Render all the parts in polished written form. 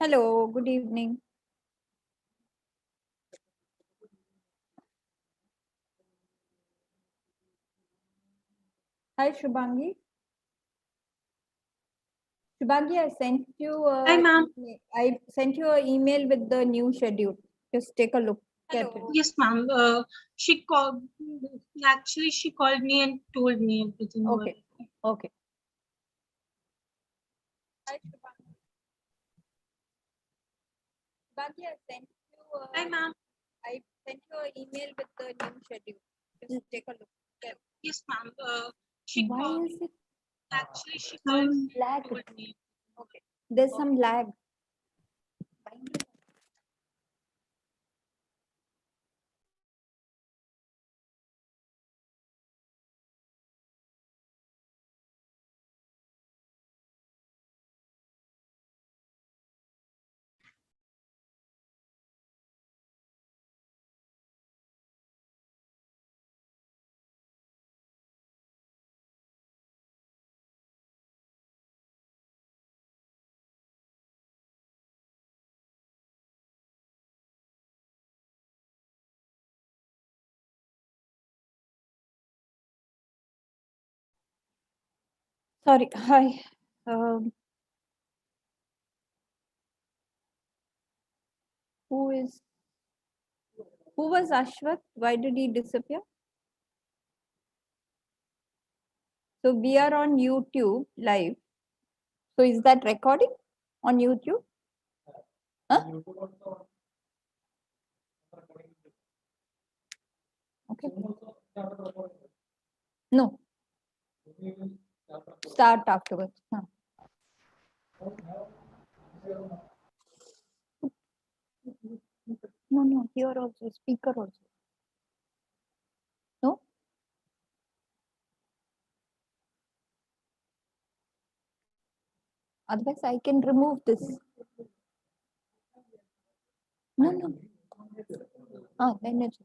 Hello, good evening. Hi, Shubhangi. Shubhangi, I sent you. Hi, ma'am. I sent you an email with the new schedule. Just take a look at it. Yes, ma'am. She called. Actually, she called me and told me everything. Okay. Okay. Hi, Shubhangi. Shubhangi, I sent you. Hi, ma'am. I sent you an email with the new schedule. Just take a look at it. Yes, ma'am. She Why called. is it Actually, she called me lag? and told me. Okay. There's some lag. Sorry. Hi. Um, who was Ashwath? Why did he disappear? So we are on YouTube live. So is that recording on YouTube? Huh? Okay. No. Start afterwards. Huh. No, here also, speaker also. No? Otherwise, I can remove this. No. Then it's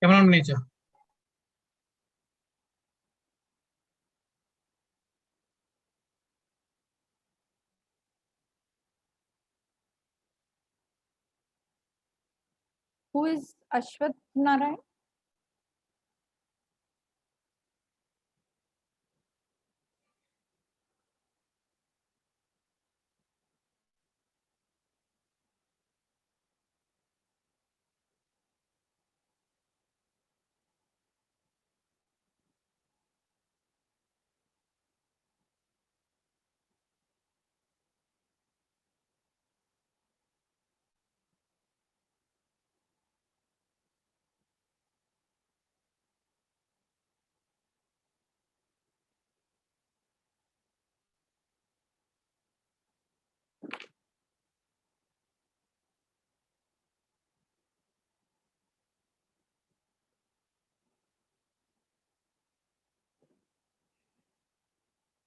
Cameron nature. who is Ashwath Narayan?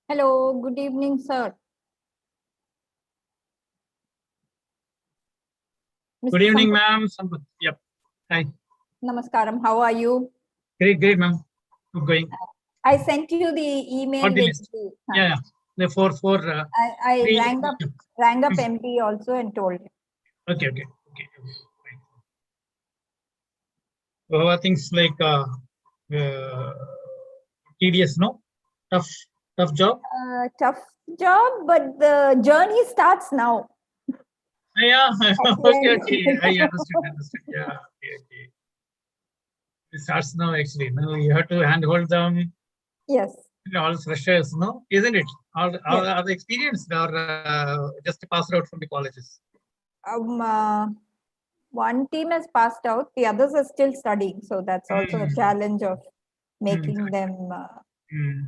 Hello, good evening, sir. Good Mr. evening, Sampath, ma'am. Sampath. Yep. Hi. Namaskaram. How are you? Great, ma'am. Good going. I sent you the email Got the with list. the. Yeah. The four. I Three. rang up MD also and told him. Okay. Fine. Things like tedious, no? Tough job. Tough job, but the journey starts now. Yeah. At the Okay. end. I understood. Yeah. Okay. It starts now, actually. Now you have to handhold them. Yes. All freshers, no? Isn't it? All Yes. are they experienced or just passed out from the colleges? One team has passed out, the others are still studying. So that's also a challenge of making them. Mm.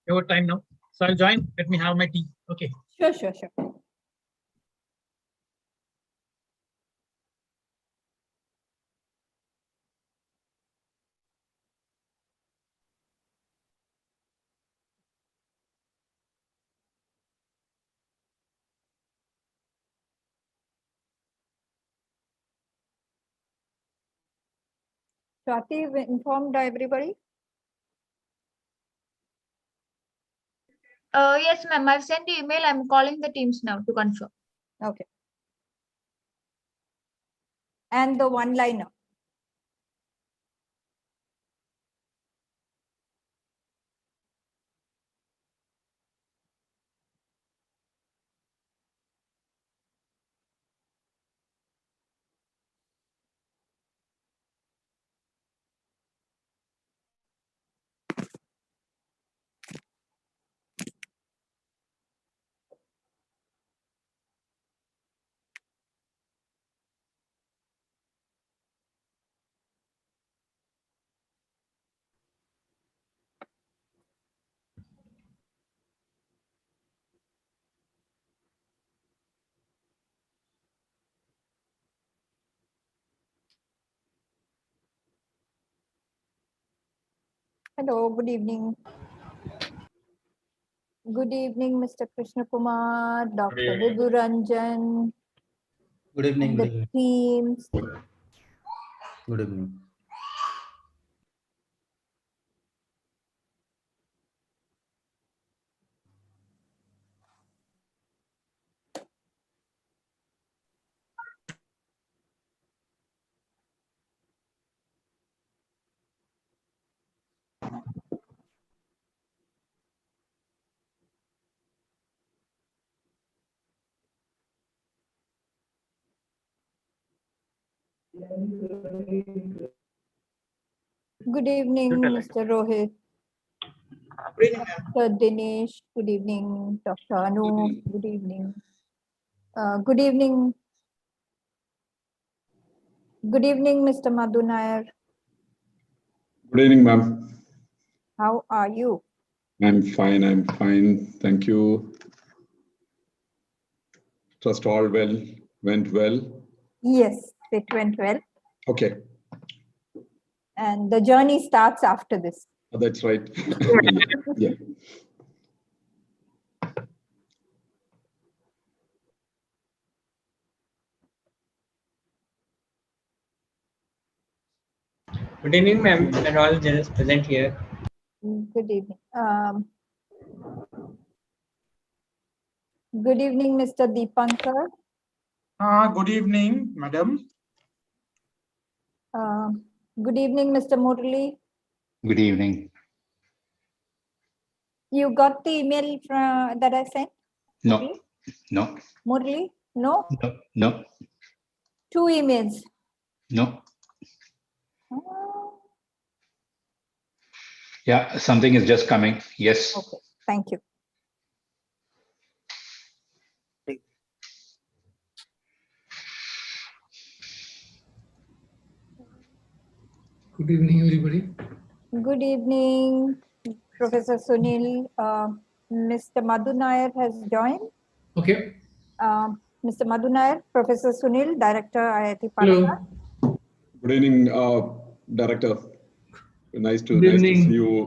Your time now. So I'll join. Let me have my tea. Okay. Sure. Swati, we informed everybody? Yes, ma'am. I've sent the email. I'm calling the teams now to confirm. Okay. And the one-liner. Hello, good evening. Good evening, Mr. Krishna Kumar, Dr. Vibhu Ranjan. Good evening. And the teams. Good evening. Good evening, Mr. Rohit. Good evening, Dr. Dinesh. Good evening, Dr. Anu. Good evening. Good evening. Good evening, Mr. Madhu Nair. Good evening, ma'am. How are you? I'm fine. Thank you. Trust all went well. Yes, it went well. Okay, And the journey starts after this. that's right. Yeah. Good evening, ma'am, and all judges present here. Good evening. Good evening, Mr. Deepankar. Good evening, madam. Good evening, Mr. Murli. Good evening. You got the email that I sent? No. Murli? No? No. 2 emails. No. Ah, Yeah, something is just coming. Yes. okay, thank you. Good evening, everybody. Good evening, Professor Sunil. Mr. Madhu Nair has joined. Okay. Mr. Madhu Nair, Professor Sunil, Director, IIT Hello. Palakkad. Good evening, Director. Nice to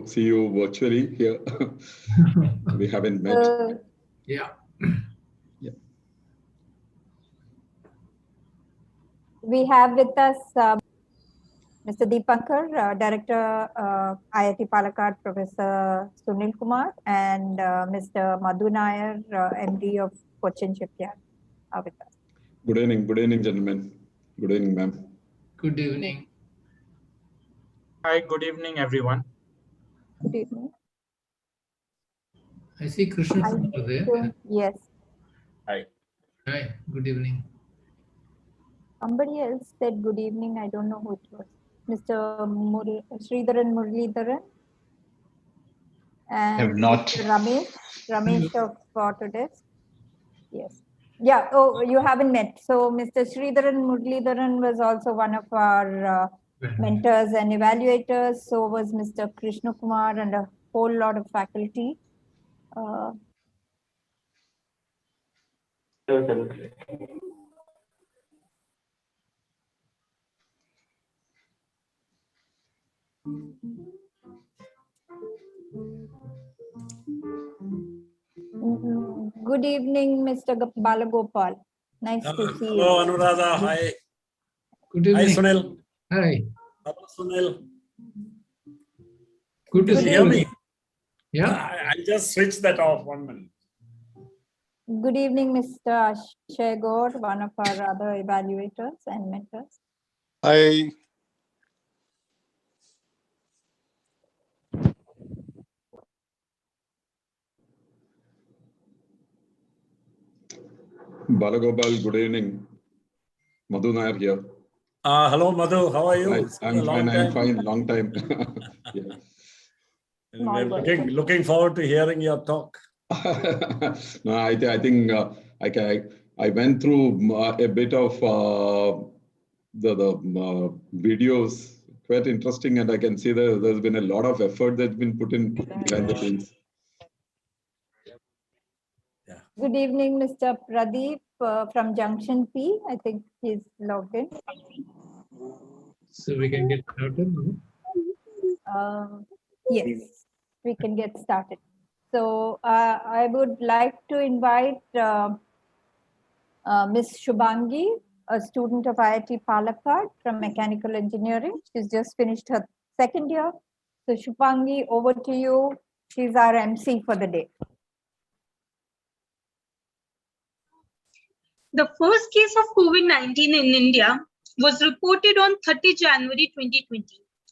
see you virtually here. We haven't met. Yeah. Yeah. We have with us Mr. Deepankar, Director, IIT Palakkad, Professor Sunil Kumar, and Mr. Madhu Nair, MD of Cochin Shipyard, are with us. Good evening, gentlemen. Good evening, ma'am. Good evening. Hi, good evening, everyone. Good evening. I see Krishna Kumar there. Yes. Hi. Hi. Good evening. Somebody else said good evening. I don't know who it was. Mr. Sridharan Muralidharan and Have not. Mr. Ramesh of Autodesk. Yes. Yeah. Oh, you haven't met. So Mr. Sridharan Muralidharan was also one of our mentors and evaluators. So was Mr. Krishna Kumar and a whole lot of faculty. Uh, Good evening, Mr. Balagopal. Nice to see you. Hello, Anuradha. Hi. Good Hi, evening. Sunil. Hi. Hello, Sunil. Good to Can see you hear you. me? Yeah. I'll just switch that off 1 minute. Good evening, Mr. Shegor, one of our other evaluators and mentors. Hi. Balagopal, good evening. Madhu Nair here. Hello, Madhu. How are you? Hi, It's been a long I'm time. fine, long time. Yeah. We're looking forward to hearing your talk. No, I think I went through a bit of the videos, quite interesting, and I can see there's been a lot of effort that's been put in behind the scenes. Good evening, Mr. Pradeep from Junction P. I think he's logged in. So we can get started. Yes, we can get started. So I would like to invite Ms. Shubhangi, a student of IIT Palakkad from Mechanical Engineering. She's just finished her second year. So Shubhangi, over to you. She's our MC for the day. The first case of COVID-19 in India was reported on 30 January 2020.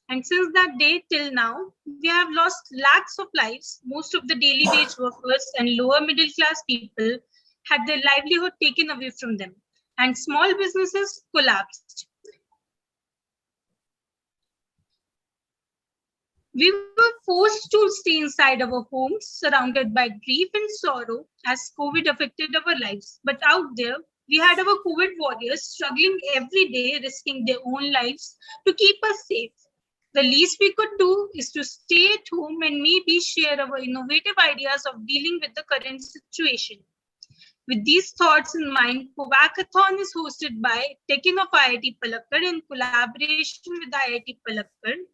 And since that day till now, we have lost lakhs of lives. Most of the daily wage workers and lower middle class people had their livelihood taken away from them, and small businesses collapsed. We were forced to stay inside our homes, surrounded by grief and sorrow as COVID affected our lives. But out there, we had our COVID warriors struggling every day, risking their own lives to keep us safe. The least we could do is to stay at home and maybe share our innovative ideas of dealing with the current situation. With these thoughts in mind, Covackathon is hosted by TECHIN of IIT Palakkad in collaboration with IIT Palakkad,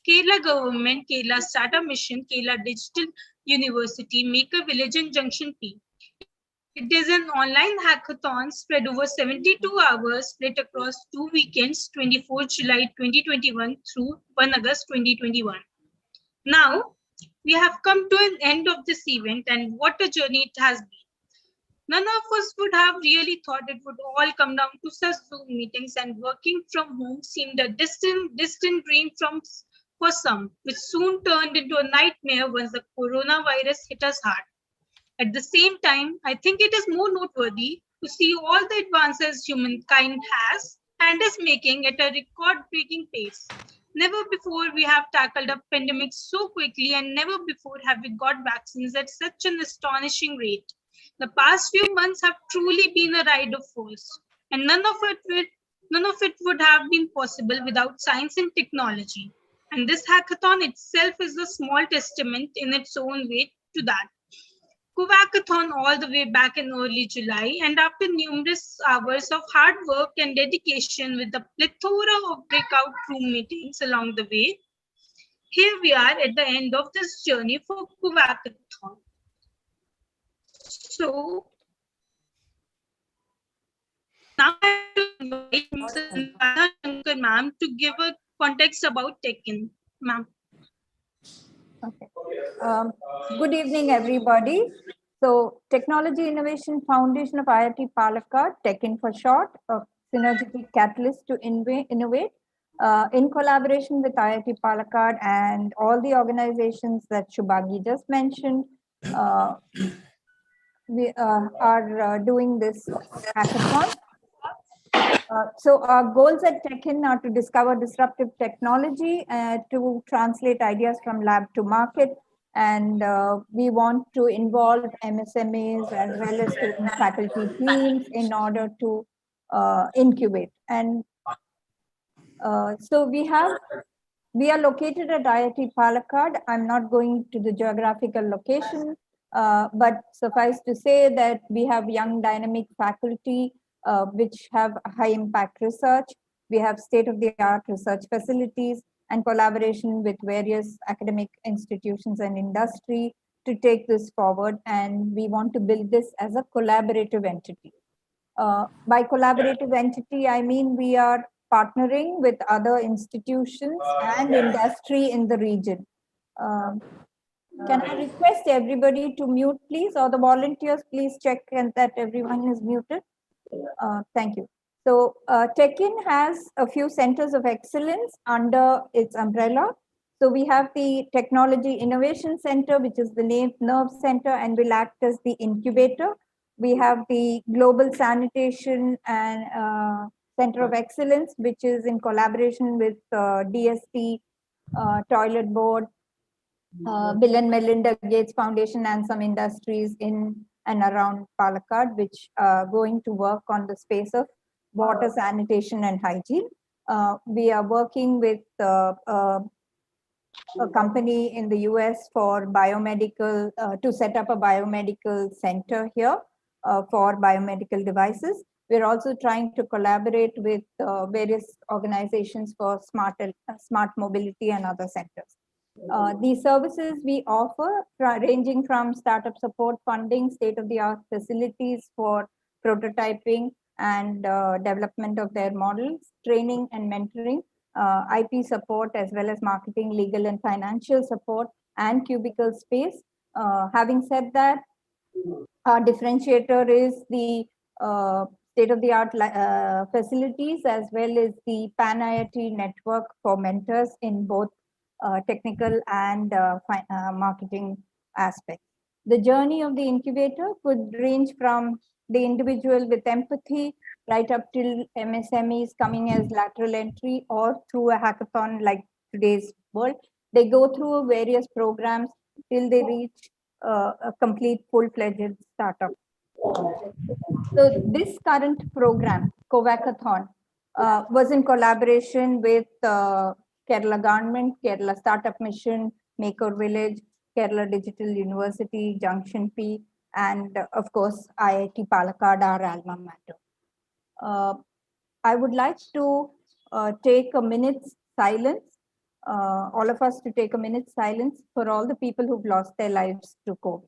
Kerala Government, Kerala Startup Mission, Kerala Digital University, Maker Village and Junction P. It is an online hackathon spread over 72 hours, split across 2 weekends, 24 July 2021 through 1 August 2021. Now, we have come to an end of this event, and what a journey it has been. None of us would have really thought it would all come down to such Zoom meetings, and working from home seemed a distant dream for some, which soon turned into a nightmare once the coronavirus hit us hard. At the same time, I think it is more noteworthy to see all the advances humankind has and is making at a record-breaking pace. Never before we have tackled a pandemic so quickly, and never before have we got vaccines at such an astonishing rate. The past few months have truly been a ride of force, and none of it would have been possible without science and technology. And this hackathon itself is a small testament in its own way to that. Covackathon all the way back in early July, and after numerous hours of hard work and dedication with a plethora of breakout room meetings along the way, here we are at the end of this journey for Covackathon. So, now I invite Ms. Shankar ma'am to give a context about TECHIN. Ma'am. Okay. Good evening, everybody. So, Technology Innovation Foundation of IIT Palakkad, TECHIN for short, a synergetic catalyst to innovate in collaboration with IIT Palakkad and all the organizations that Shubhangi just mentioned. We are doing this hackathon. So our goals at TECHIN are to discover disruptive technology, to translate ideas from lab to market, and we want to involve MSMEs as well as student faculty teams in order to incubate. And so we are located at IIT Palakkad. I'm not going to the geographical location. But suffice to say that we have young dynamic faculty which have high impact research. We have state-of-the-art research facilities and collaboration with various academic institutions and industry to take this forward. And we want to build this as a collaborative entity. By collaborative entity, I mean we are partnering with other institutions and industry in the region. Can I request everybody to mute, please, or the volunteers, please check that everyone is muted. Thank you. So TECHIN has a few centers of excellence under its umbrella. So we have the Technology Innovation Center, which is the nerve center and will act as the incubator. We have the Global Sanitation and Center of Excellence, which is in collaboration with DST, Toilet Board, Bill and Melinda Gates Foundation, and some industries in and around Palakkad, which are going to work on the space of water sanitation and hygiene. We are working with a company in the US for biomedical, to set up a biomedical center here for biomedical devices. We're also trying to collaborate with various organizations for smart mobility and other centers. These services we offer ranging from startup support funding, state-of-the-art facilities for prototyping and development of their models, training and mentoring, IP support, as well as marketing, legal and financial support, and cubicle space. Having said that, our differentiator is the state-of-the-art facilities, as well as the Pan-IIT network for mentors in both technical and marketing aspects. The journey of the incubator could range from the individual with empathy right up till MSMEs coming as lateral entry, or through a hackathon like today's world. They go through various programs till they reach a complete full-fledged startup. So this current program, Covackathon, was in collaboration with Kerala government, Kerala Startup Mission, Maker Village, Kerala Digital University, Junction P, and of course, IIT Palakkad, our alma mater. I would like to take a minute's silence, all of us to take a minute's silence for all the people who've lost their lives to COVID.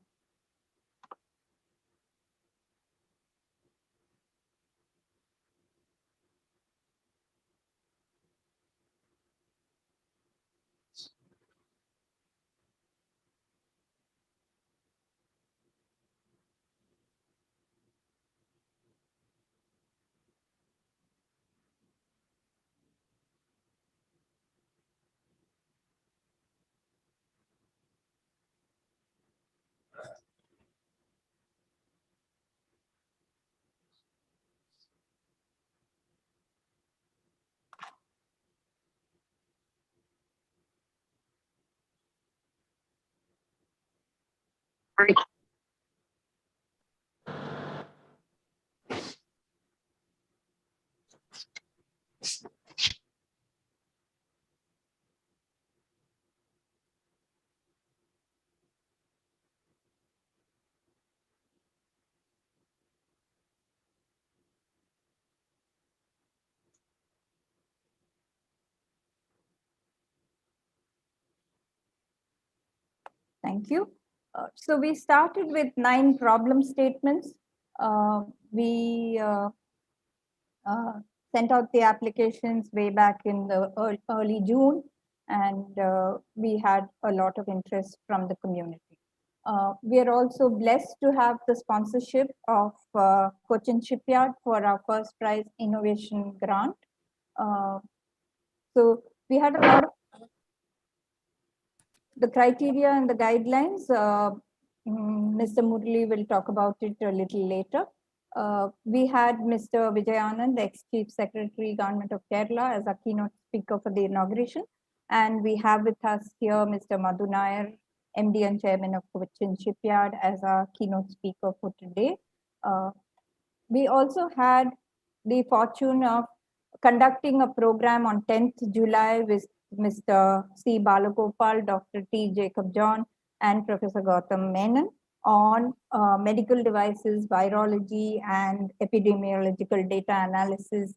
Thank you. So we started with 9 problem statements. We sent out the applications way back in the early June, and we had a lot of interest from the community. We are also blessed to have the sponsorship of Cochin Shipyard for our first prize innovation grant. So we had a lot of the criteria and the guidelines. Mr. Murli will talk about it a little later. We had Mr. Vijayanand, ex-Chief Secretary, Government of Kerala, as a keynote speaker for the inauguration. And we have with us here Mr. Madhu Nair, MD and Chairman of Cochin Shipyard, as our keynote speaker for today. We also had the fortune of conducting a program on 10th July with Mr. C. Balagopal, Dr. T. Jacob John, and Professor Gautam Menon on medical devices, virology, and epidemiological data analysis,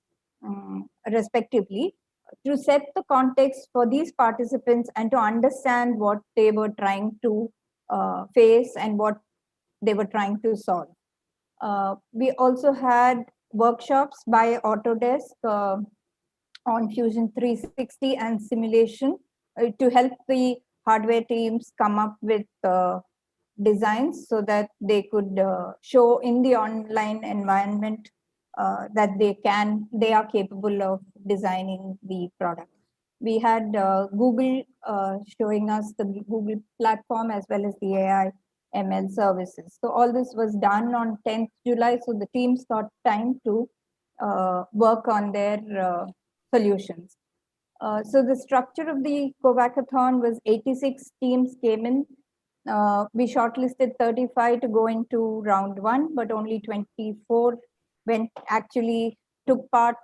respectively, to set the context for these participants and to understand what they were trying to face and what they were trying to solve. We also had workshops by Autodesk on Fusion 360 and simulation to help the hardware teams come up with designs so that they could show in the online environment that they are capable of designing the product. We had Google showing us the Google platform as well as the AI ML services. So all this was done on 10th July. So the teams got time to work on their solutions. So the structure of the Covackathon was 86 teams came in. We shortlisted 35 to go into round 1, but only 24 actually took part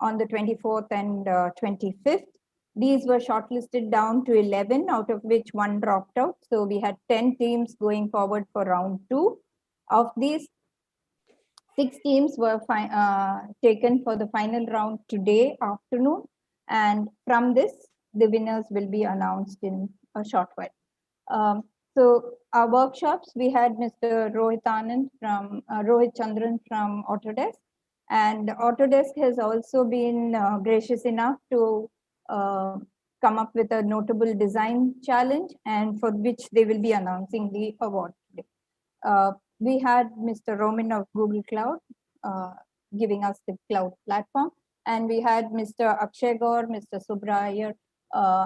on the 24th and 25th. These were shortlisted down to 11, out of which 1 dropped out. So we had 10 teams going forward for round 2. Of these, 6 teams were taken for the final round today afternoon. And from this, the winners will be announced in a short while. So our workshops, we had Mr. Rohit Chandran from Autodesk. And Autodesk has also been gracious enough to come up with a notable design challenge, and for which they will be announcing the award today. We had Mr. Roman of Google Cloud giving us the cloud platform. And we had Mr. Akshay Gaur, Mr. Subrayar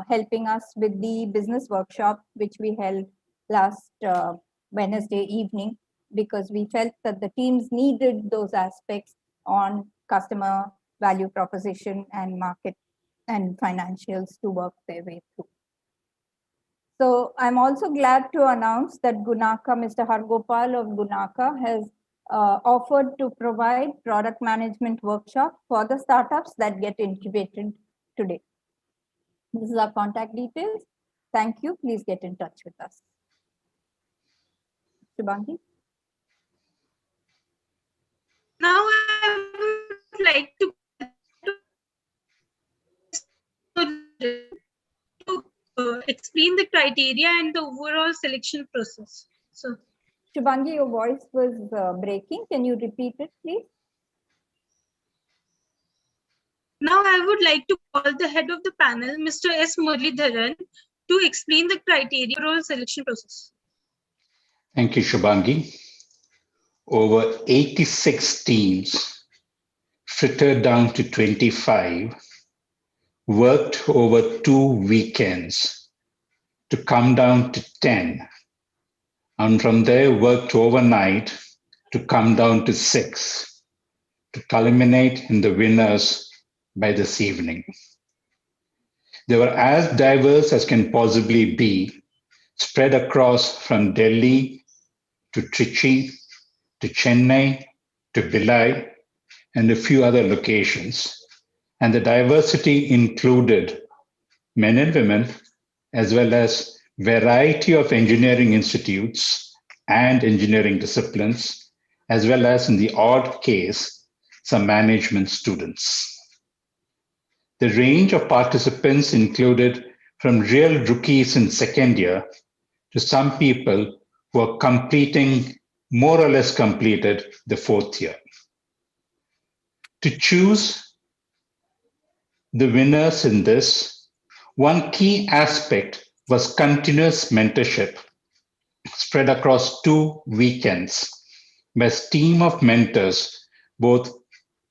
helping us with the business workshop, which we held last Wednesday evening, because we felt that the teams needed those aspects on customer value proposition and market and financials to work their way through. So I'm also glad to announce that Gunaka, Mr. Hargopal of Gunaka has offered to provide product management workshop for the startups that get incubated today. This is our contact details. Thank you. Please get in touch with us. Shubhangi? Now I would like to explain the criteria and the overall selection process. So, Shubhangi, your voice was breaking. Can you repeat it, please? now I would like to call the head of the panel, Mr. S. Muralidharan, to explain the criteria overall selection process. Thank you, Shubhangi. Over 86 teams, frittered down to 25, worked over 2 weekends to come down to 10, and from there worked overnight to come down to 6, to culminate in the winners by this evening. They were as diverse as can possibly be, spread across from Delhi to Trichy, to Chennai, to Bhilai, and a few other locations. And the diversity included men and women, as well as variety of engineering institutes and engineering disciplines, as well as in the odd case, some management students. The range of participants included from real rookies in second year to some people who are completing, more or less completed, the 4th year. To choose the winners in this, one key aspect was continuous mentorship spread across 2 weekends by a team of mentors, both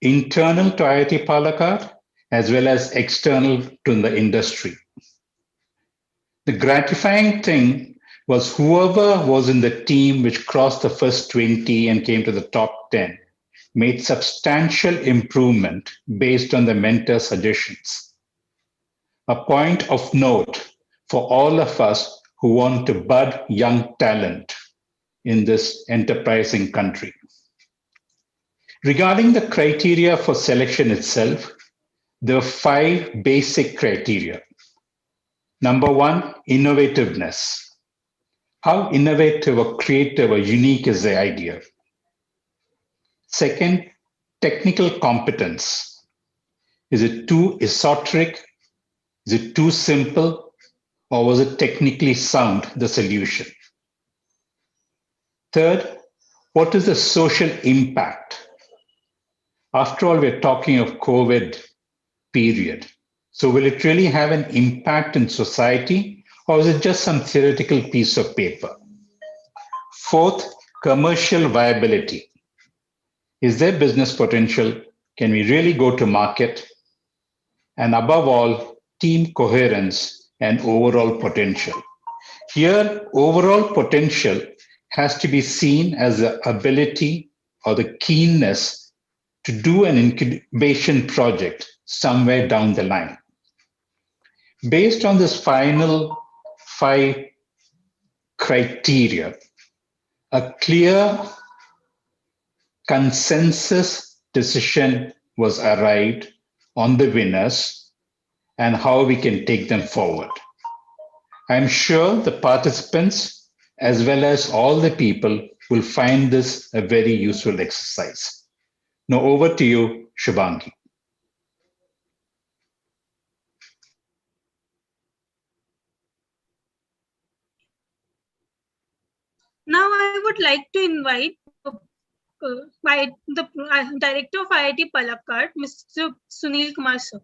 internal to IIT Palakkad as well as external to the industry. The gratifying thing was whoever was in the team which crossed the first 20 and came to the top 10 made substantial improvement based on the mentor suggestions. A point of note for all of us who want to bud young talent in this enterprising country. Regarding the criteria for selection itself, there are 5 basic criteria. Number 1, innovativeness. How innovative or creative or unique is the idea? Second, technical competence. Is it too esoteric? Is it too simple? Or was it technically sound, the solution? Third, what is the social impact? After all, we're talking of COVID period. So will it really have an impact in society, or is it just some theoretical piece of paper? Fourth, commercial viability. Is there business potential? Can we really go to market? And above all, team coherence and overall potential. Here, overall potential has to be seen as the ability or the keenness to do an incubation project somewhere down the line. Based on this final 5 criteria, a clear consensus decision was arrived on the winners and how we can take them forward. I'm sure the participants, as well as all the people, will find this a very useful exercise. Now over to you, Shubhangi. Now I would like to invite the Director of IIT Palakkad, Mr. Sunil Kumar sir.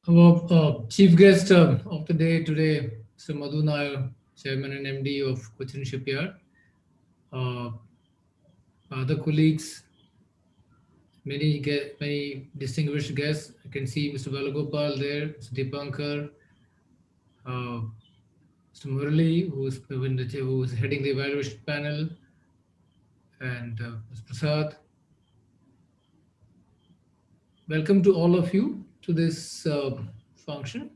Our chief guest of the day today, Mr. Madhu Nair, Chairman and MD of Cochin Shipyard. Other colleagues, many distinguished guests. I can see Mr. Balagopal there, Mr. Dipankar, Mr. Murali, who's heading the evaluation panel, and Mr. Prasad. Welcome to all of you to this function,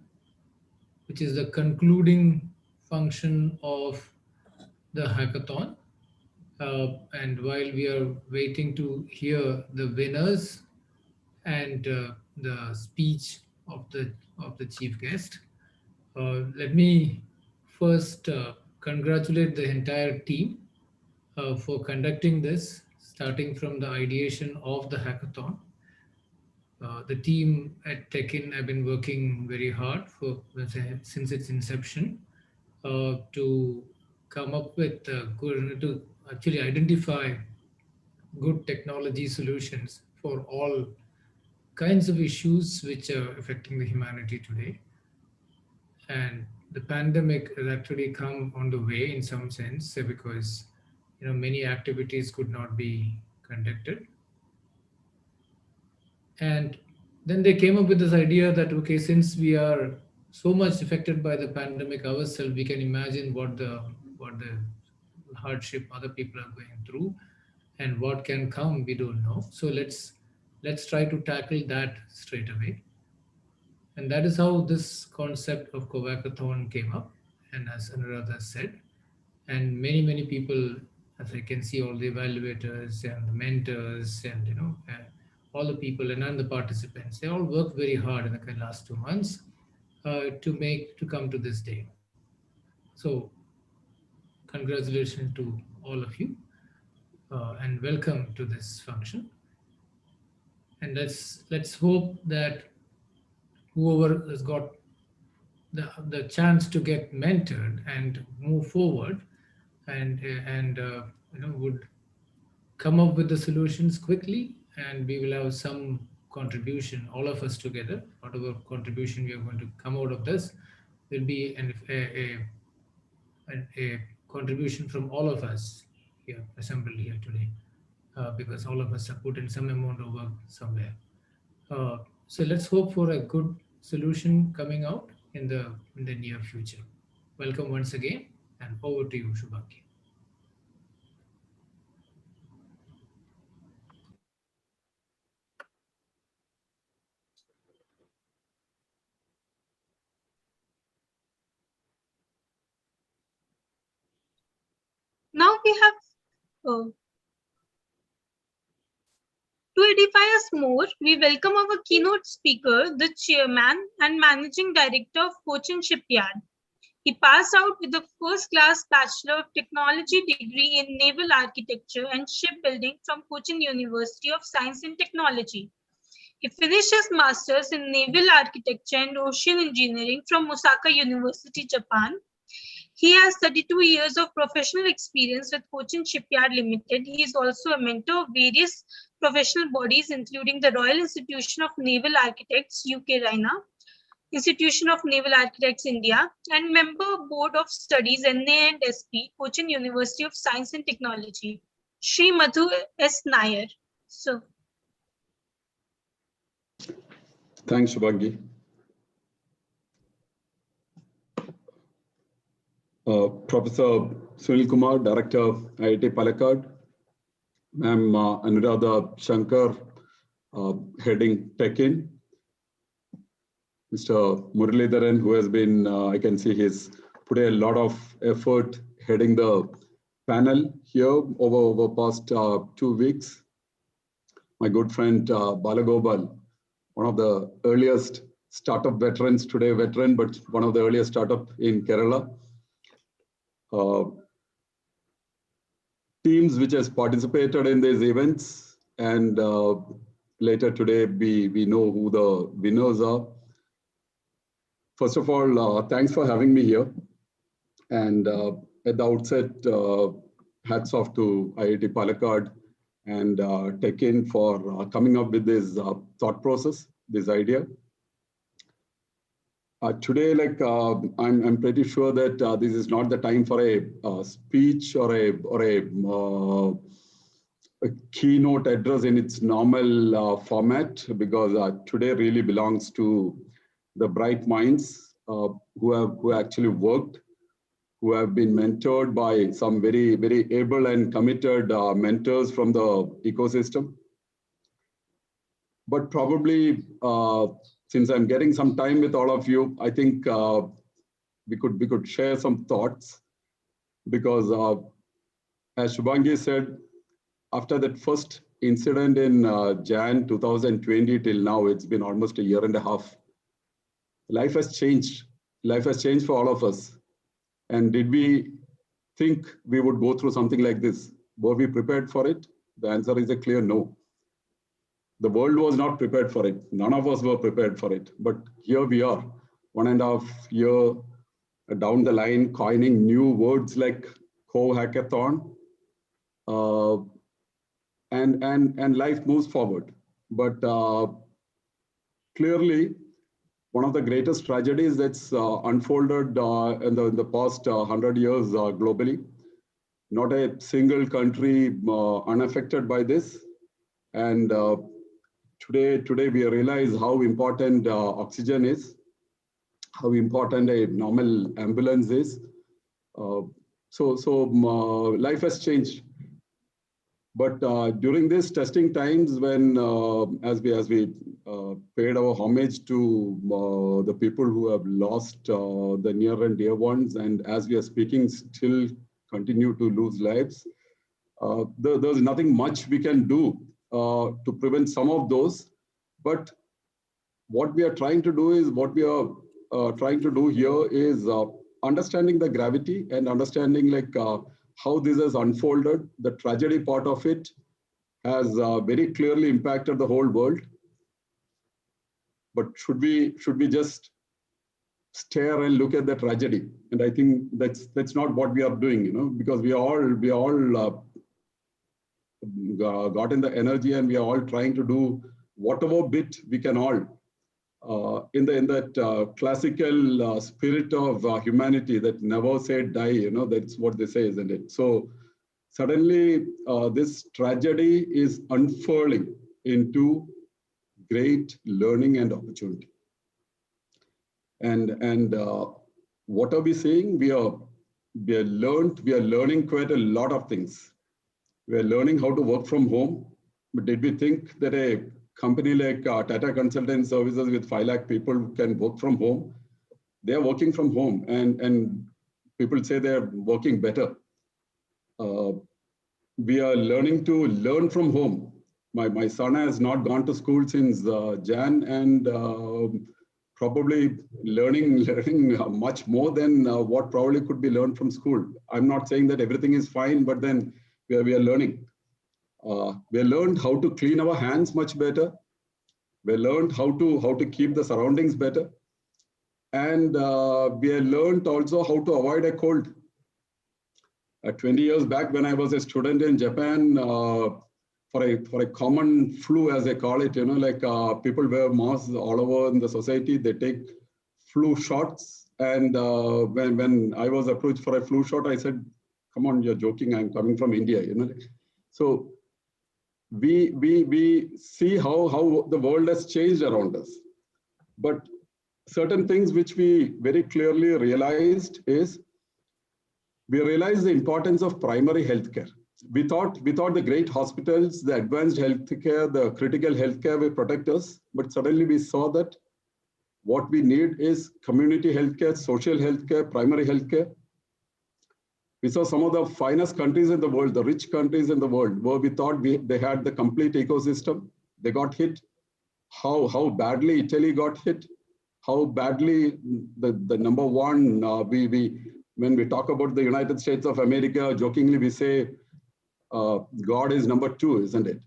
which is the concluding function of the hackathon. And while we are waiting to hear the winners and the speech of the chief guest, let me first congratulate the entire team for conducting this, starting from the ideation of the hackathon. The team at TECHIN have been working very hard since its inception to come up with to actually identify good technology solutions for all kinds of issues which are affecting the humanity today. And the pandemic has actually come on the way in some sense because many activities could not be conducted. And then they came up with this idea that, okay, since we are so much affected by the pandemic ourselves, we can imagine what the hardship other people are going through and what can come, we don't know. So let's try to tackle that straight away. And that is how this concept of Covackathon came up. And as Anuradha said, and many people, as I can see, all the evaluators and the mentors and all the people and the participants, they all worked very hard in the last 2 months to come to this day. So congratulations to all of you and welcome to this function. And let's hope that whoever has got the chance to get mentored and move forward and would come up with the solutions quickly, and we will have some contribution, all of us together. Whatever contribution we are going to come out of this will be a contribution from all of us here assembled here today, because all of us have put in some amount of work somewhere. So let's hope for a good solution coming out in the near future. Welcome once again, and over to you, Shubhangi. Now we have two edify us more, we welcome our keynote speaker, the Chairman and Managing Director of Cochin Shipyard. He passed out with a first-class Bachelor of Technology degree in Naval Architecture and Shipbuilding from Cochin University of Science and Technology. He finished his Master's in Naval Architecture and Ocean Engineering from Osaka University, Japan. He has 32 years of professional experience with Cochin Shipyard Limited. He is also a mentor of various professional bodies, including the Royal Institution of Naval Architects, UK RINA, Institution of Naval Architects, India, and member Board of Studies, NA and SP, Cochin University of Science and Technology. Shri Madhu S. Nair. So, Thanks, Shubhangi. Professor Sunil Kumar, Director, IIT Palakkad. Ma'am Anuradha Shankar, heading TECHIN. Mr. Muralidharan, who has been, I can see he's put a lot of effort heading the panel here over past 2 weeks. My good friend Balagobal, one of the earliest startup veterans, today veteran, but one of the earliest startup in Kerala. Teams which has participated in these events, and later today we know who the winners are. First of all, thanks for having me here. And at the outset, hats off to IIT Palakkad and TECHIN for coming up with this thought process, this idea. Today, I'm pretty sure that this is not the time for a speech or a keynote address in its normal format, because today really belongs to the bright minds who actually worked, who have been mentored by some very, very able and committed mentors from the ecosystem. But probably, since I'm getting some time with all of you, I think we could share some thoughts, because as Shubhangi said, after that first incident in Jan 2020 till now, it's been almost a year and a half. Life has changed. Life has changed for all of us. And did we think we would go through something like this? Were we prepared for it? The answer is a clear no. The world was not prepared for it. None of us were prepared for it. But here we are, 1.5 years down the line, coining new words like Covackathon, and life moves forward. But clearly, one of the greatest tragedies that's unfolded in the past 100 years globally. Not a single country unaffected by this. And today we realize how important oxygen is, how important a normal ambulance is. So life has changed. But during these testing times, when as we paid our homage to the people who have lost the near and dear ones, and as we are speaking, still continue to lose lives, there's nothing much we can do to prevent some of those. But what we are trying to do is, what we are trying to do here is understanding the gravity and understanding how this has unfolded. The tragedy part of it has very clearly impacted the whole world. But should we just stare and look at the tragedy? And I think that's not what we are doing, because we all got in the energy, and we are all trying to do whatever bit we can all in that classical spirit of humanity that never say die. That's what they say, isn't it? So suddenly this tragedy is unfurling into great learning and opportunity. And what are we saying? We are learning quite a lot of things. We are learning how to work from home. But did we think that a company like Tata Consultant Services with 5 lakh people can work from home? They are working from home, and people say they are working better. We are learning to learn from home. my son has not gone to school since Jan, and probably learning much more than what probably could be learned from school. I'm not saying that everything is fine, but then we are learning. We learned how to clean our hands much better. We learned how to keep the surroundings better, and we learned also how to avoid a cold. 20 years back, when I was a student in Japan, for a common flu, as they call it, like people wear masks all over in the society. They take flu shots, and when I was approached for a flu shot, I said, "Come on, you're joking. I'm coming from India." So we see how the world has changed around us, but certain things which we very clearly realized is we realized the importance of primary healthcare. We thought the great hospitals, the advanced healthcare, the critical healthcare will protect us, but suddenly we saw that what we need is community healthcare, social healthcare, primary healthcare. We saw some of the finest countries in the world, the rich countries in the world, where we thought they had the complete ecosystem. They got hit. How badly Italy got hit. How badly the number one, when we talk about the United States of America, jokingly we say God is number 2, isn't it?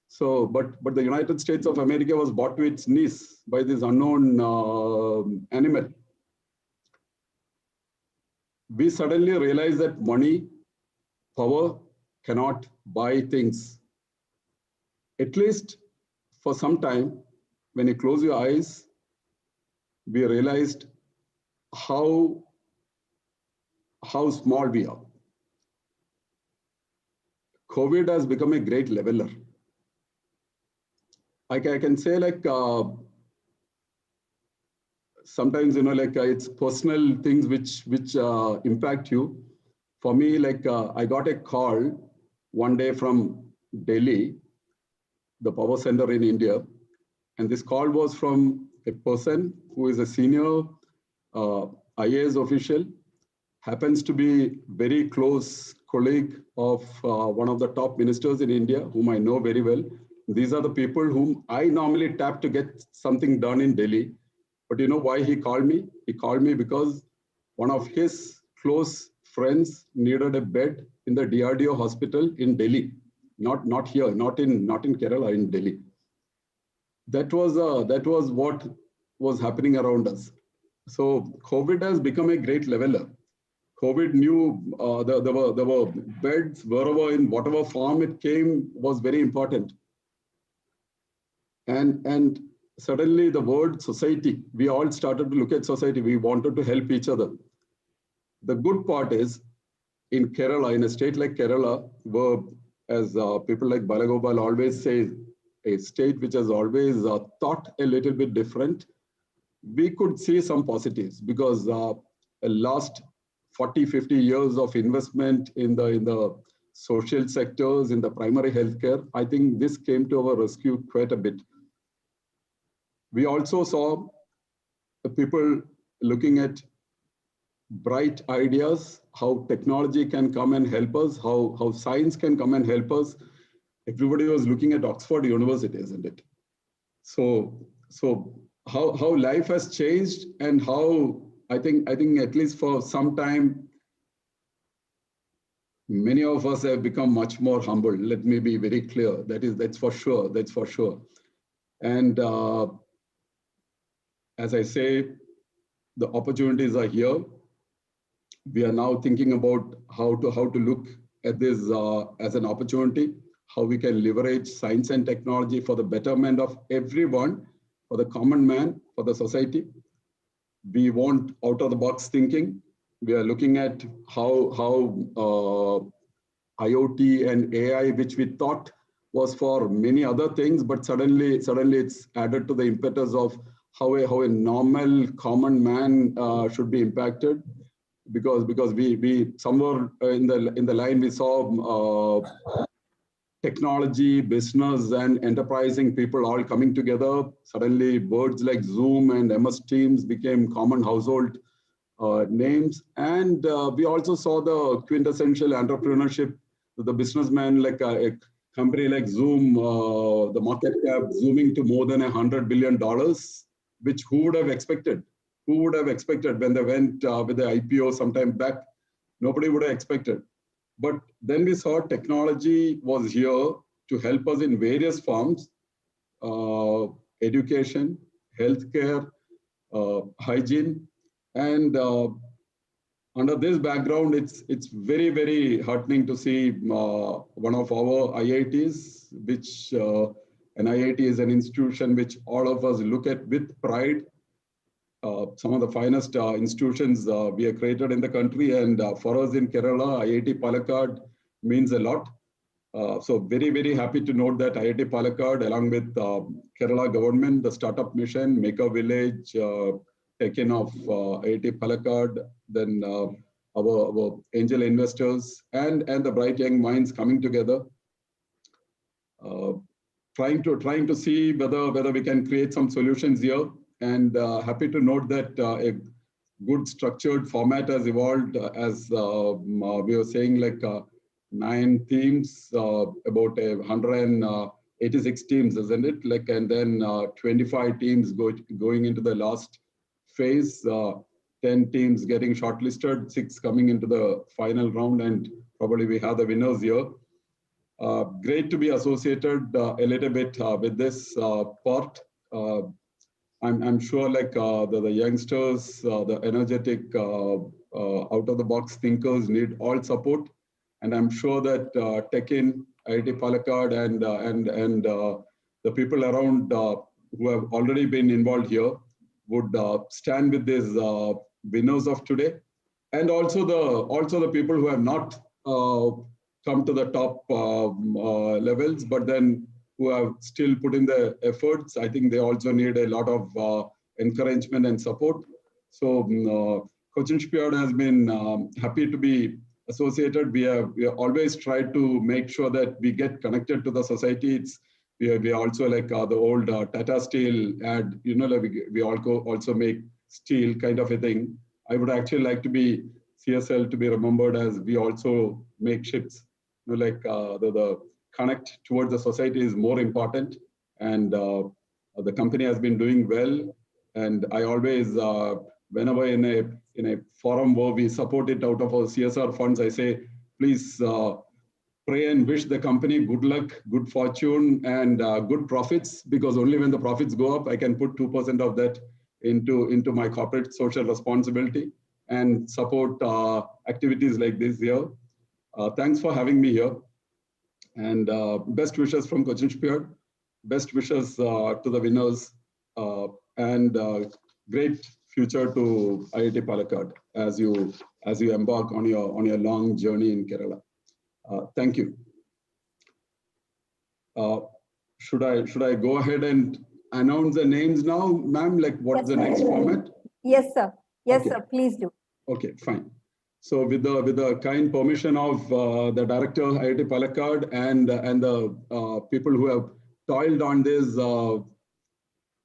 So, but the United States of America was brought to its knees by this unknown animal. We suddenly realized that money, power cannot buy things. At least for some time, when you close your eyes, we realized how small we are. COVID has become a great leveler. I can say, like, sometimes, like it's personal things which impact you. For me, like I got a call one day from Delhi, the power center in India, and this call was from a person who is a senior IAS official, happens to be very close colleague of one of the top ministers in India, whom I know very well. These are the people whom I normally tap to get something done in Delhi. But you know why he called me? He called me because one of his close friends needed a bed in the DRDO hospital in Delhi. Not here, not in Kerala, in Delhi. That was what was happening around us. So COVID has become a great leveler. COVID knew there were beds wherever, in whatever form it came, was very important. And suddenly the word society, we all started to look at society. We wanted to help each other. The good part is, in Kerala, in a state like Kerala, where, as people like Balagopal always say, a state which has always thought a little bit different, we could see some positives, because last 40, 50 years of investment in the social sectors, in the primary healthcare, I think this came to our rescue quite a bit. We also saw people looking at bright ideas, how technology can come and help us, how science can come and help us. Everybody was looking at Oxford University, isn't it? So how life has changed, and how I think at least for some time, many of us have become much more humble. Let me be very clear. That's for sure. That's for sure. And as I say, the opportunities are here. We are now thinking about how to look at this as an opportunity, how we can leverage science and technology for the betterment of everyone, for the common man, for the society. We want out-of-the-box thinking. We are looking at how IoT and AI, which we thought was for many other things, but suddenly it's added to the impetus of how a normal common man should be impacted, because we somewhere in the line we saw technology, business, and enterprising people all coming together. Suddenly, words like Zoom and MS Teams became common household names, and we also saw the quintessential entrepreneurship. The businessman, like company like Zoom, the market cap zooming to more than $100 billion, which who would have expected? Who would have expected when they went with the IPO sometime back? Nobody would have expected. But then we saw technology was here to help us in various forms, education, healthcare, hygiene. And under this background, it's very, very heartening to see one of our IITs, which an IIT is an institution which all of us look at with pride. Some of the finest institutions we have created in the country, and for us in Kerala, IIT Palakkad means a lot. So very, very happy to note that IIT Palakkad, along with Kerala government, the startup mission, Maker Village, TECHIN of IIT Palakkad, then our angel investors and the bright young minds coming together, trying to see whether we can create some solutions here. And happy to note that a good structured format has evolved, as we were saying, like 9 teams, about 186 teams, isn't it? Like, and then 25 teams going into the last phase, 10 teams getting shortlisted, 6 coming into the final round, and probably we have the winners here. Great to be associated a little bit with this part. I'm sure like the youngsters, the energetic, out-of-the-box thinkers need all support. And I'm sure that TECHIN, IIT Palakkad, and the people around who have already been involved here would stand with these winners of today, and also the people who have not come to the top levels, but then who have still put in the efforts. I think they also need a lot of encouragement and support. So Cochin Shipyard has been happy to be associated. We have always tried to make sure that we get connected to the society. We also like the old Tata Steel ad, you know, like we also make steel kind of a thing. I would actually like to be CSL to be remembered as we also make ships. You know, like the connect towards the society is more important, and the company has been doing well. And I always, whenever in a forum where we support it out of our CSR funds, I say, please pray and wish the company good luck, good fortune, and good profits, because only when the profits go up, I can put 2% of that into my corporate social responsibility and support activities like this here. Thanks for having me here. And best wishes from Cochin Shipyard. Best wishes to the winners, and great future to IIT Palakkad as you embark on your long journey in Kerala. Thank you. Should I go ahead and announce the names now, ma'am? Like, what is the next format? Yes, sir. Yes, Okay. sir. Please do. Okay, fine. So with the kind permission of the director IIT Palakkad and the people who have toiled on this,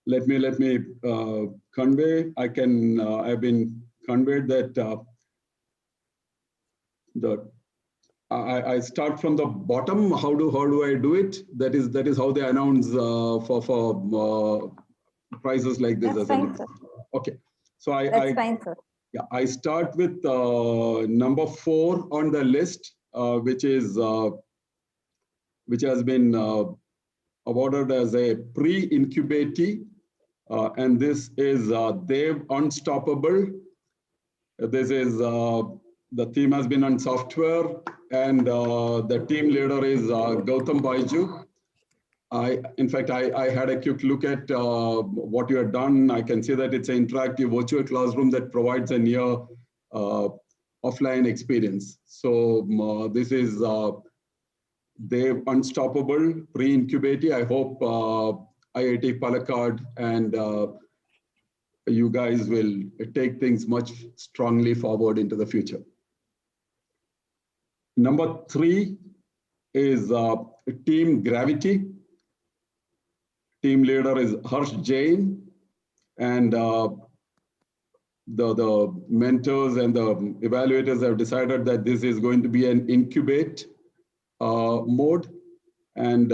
let me convey. I've been conveyed that I start from the bottom. How do I do it? That is how they announce for prizes like this. That's fine, sir. Okay. So That's fine, sir. Yeah, I start with number 4 on the list, which has been awarded as a pre-incubatee, and this is Dev Unstoppable. This is the theme has been on software, and the team leader is Gautam Baiju. In fact, I had a quick look at what you have done. I can see that it's an interactive virtual classroom that provides a near offline experience. So this is Dev Unstoppable pre-incubatee. I hope IIT Palakkad and you guys will take things much strongly forward into the future. Number 3 is Team Gravity. Team leader is Harsh Jain, and the mentors and the evaluators have decided that this is going to be an incubate mode, And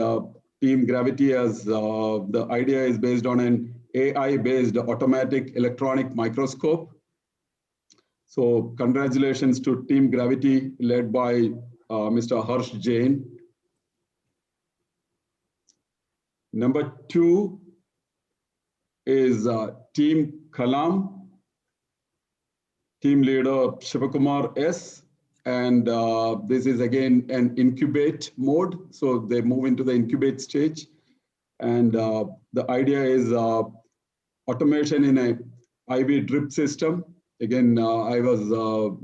Team Gravity, as the idea is based on an AI-based automatic electronic microscope. So congratulations to Team Gravity led by Mr. Harsh Jain. Number 2 is Team Kalam, team leader Shivakumar S. And this is again an incubate mode. So they move into the incubate stage. And the idea is automation in a IV drip system. Again, I was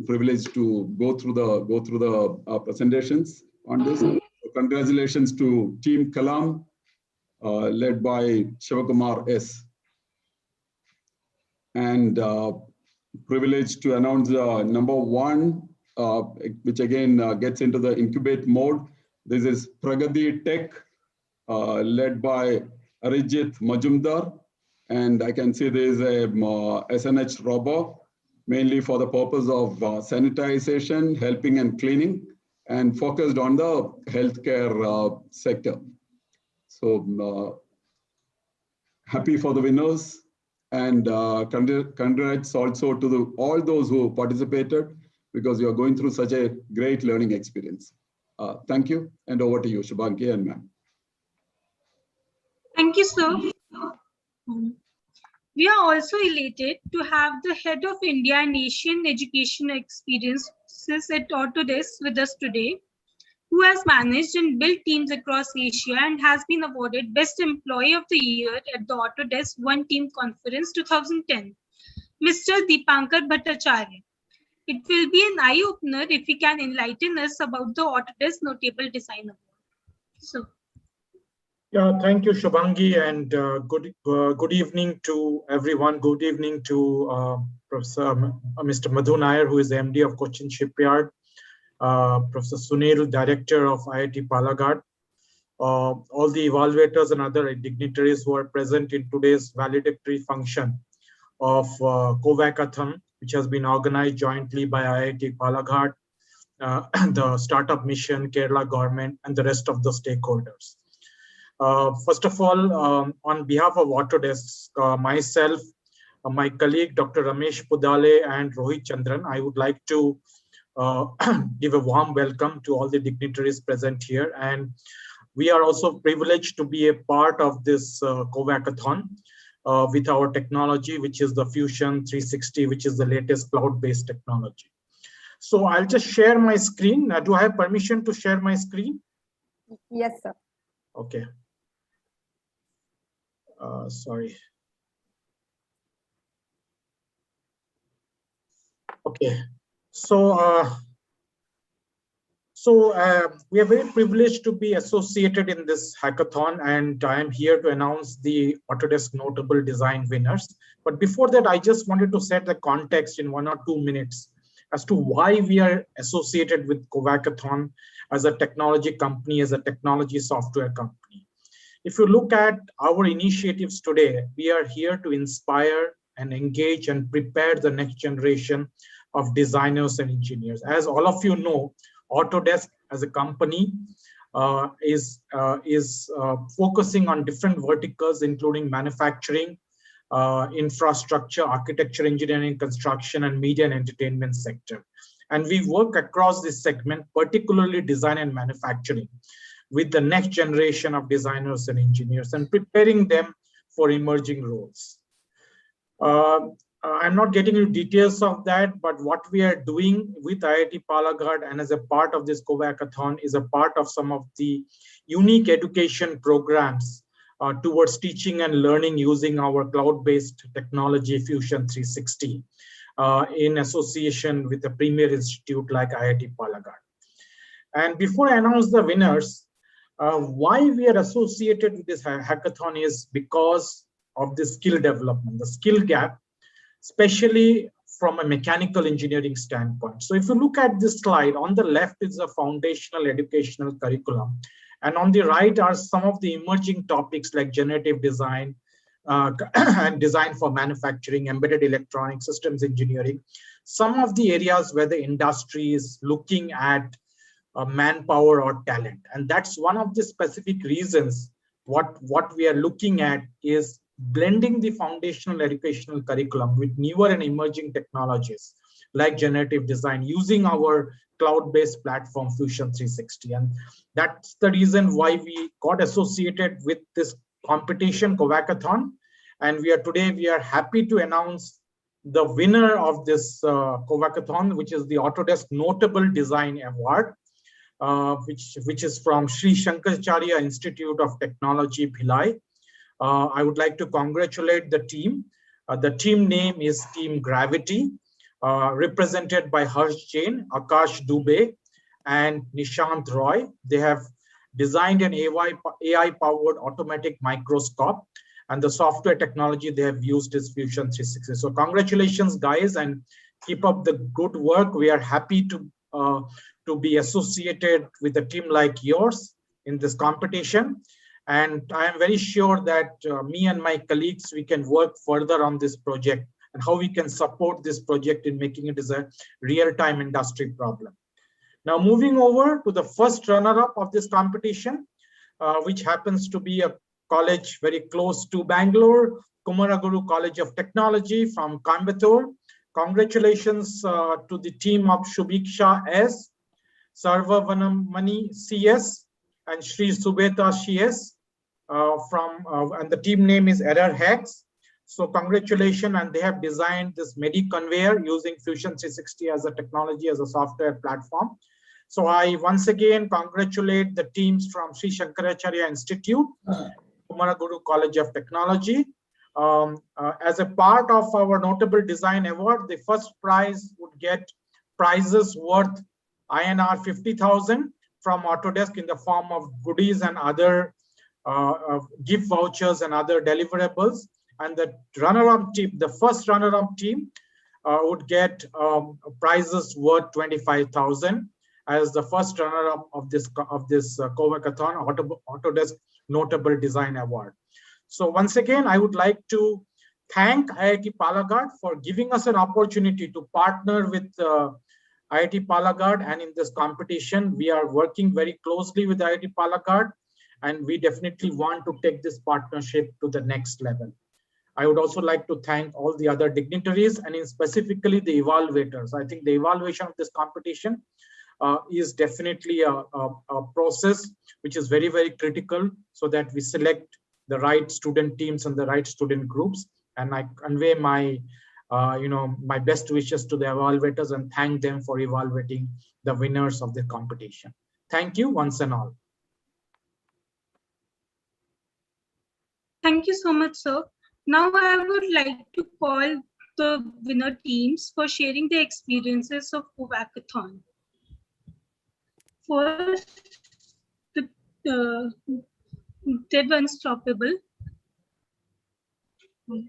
privileged to go through the presentations on this. So congratulations to Team Kalam, led by Shivakumar S. And privileged to announce number 1, which again gets into the incubate mode. This is Pragati Tech, led by Arijit Majumdar. And I can see there is a SNH robot, mainly for the purpose of sanitization, helping and cleaning, and focused on the healthcare sector. So happy for the winners, and congrats also to all those who participated, because you are going through such a great learning experience. Thank you, and over to you, Shubhangi and ma'am. Thank you, sir. We are also elated to have the head of India and Asian education experiences at Autodesk with us today, who has managed and built teams across Asia and has been awarded Best Employee of the Year at the Autodesk One Team Conference 2010, Mr. Deepankar Bhattacharya. It will be an eye-opener if he can enlighten us about the Autodesk Notable Design Award. So. Yeah, thank you, Shubhangi, and good evening to everyone. Good evening to Professor Mr. Madhu Nair, who is the MD of Cochin Shipyard, Professor Sunil, Director of IIT Palakkad, all the evaluators and other dignitaries who are present in today's valedictory function of Covackathon, which has been organized jointly by IIT Palakkad, the Startup Mission, Kerala government, and the rest of the stakeholders. First of all, on behalf of Autodesk, myself, my colleague, Dr. Ramesh Pudale and Rohit Chandran, I would like to give a warm welcome to all the dignitaries present here. And we are also privileged to be a part of this Covackathon with our technology, which is the Fusion 360, which is the latest cloud-based technology. So I'll just share my screen. Do I have permission to share my screen? Yes, sir. Okay. Sorry. Okay. So, we are very privileged to be associated in this hackathon, and I am here to announce the Autodesk Notable Design winners. But before that, I just wanted to set the context in 1 or 2 minutes as to why we are associated with Covackathon as a technology company, as a technology software company. If you look at our initiatives today, we are here to inspire and engage and prepare the next generation of designers and engineers. As all of you know, Autodesk as a company is focusing on different verticals, including manufacturing, infrastructure, architecture, engineering, construction, and media and entertainment sector. And we work across this segment, particularly design and manufacturing, with the next generation of designers and engineers and preparing them for emerging roles. I'm not getting into details of that, but what we are doing with IIT Palakkad and as a part of this Covackathon is a part of some of the unique education programs towards teaching and learning using our cloud-based technology Fusion 360 in association with a premier institute like IIT Palakkad. And before I announce the winners, why we are associated with this hackathon is because of the skill development, the skill gap, especially from a mechanical engineering standpoint. So if you look at this slide, on the left is a foundational educational curriculum, and on the right are some of the emerging topics like generative design and design for manufacturing, embedded electronics, systems engineering, some of the areas where the industry is looking at manpower or talent. And that's one of the specific reasons what we are looking at is blending the foundational educational curriculum with newer and emerging technologies like generative design using our cloud-based platform Fusion 360. And that's the reason why we got associated with this competition, Covackathon. And today we are happy to announce the winner of this Covackathon, which is the Autodesk Notable Design Award, which is from Sri Shankaracharya Institute of Technology, Bhilai. I would like to congratulate the team. The team name is Team Gravity, represented by Harsh Jain, Akash Dubey, and Nishant Roy. They have designed an AI-powered automatic microscope, and the software technology they have used is Fusion 360. So congratulations, guys, and keep up the good work. We are happy to be associated with a team like yours in this competition. And I am very sure that me and my colleagues, we can work further on this project and how we can support this project in making it as a real-time industry problem. Now, moving over to the first runner-up of this competition, which happens to be a college very close to Bangalore, Kumaraguru College of Technology from Coimbatore. Congratulations to the team of Shubhiksha S, Sarvavanamani CS, and Sri Subeta CS and the team name is Error Hacks. So congratulations, and they have designed this MEDI conveyor using Fusion 360 as a technology, as a software platform. So I once again congratulate the teams from Sri Shankaracharya Institute, Kumaraguru College of Technology. As a part of our Notable Design Award, the first prize would get prizes worth INR 50,000 from Autodesk in the form of goodies and other gift vouchers and other deliverables. And the runner-up team, the first runner-up team would get prizes worth 25,000 as the first runner-up of this Covackathon Autodesk Notable Design Award. So once again, I would like to thank IIT Palakkad for giving us an opportunity to partner with IIT Palakkad, and in this competition, we are working very closely with IIT Palakkad, and we definitely want to take this partnership to the next level. I would also like to thank all the other dignitaries and specifically the evaluators. I think the evaluation of this competition is definitely a process which is very, very critical so that we select the right student teams and the right student groups. And I convey my my best wishes to the evaluators and thank them for evaluating the winners of the competition. Thank you once and all. Thank you so much, sir. Now I would like to call the winner teams for sharing their experiences of Covackathon. First, the Dev Unstoppable. Good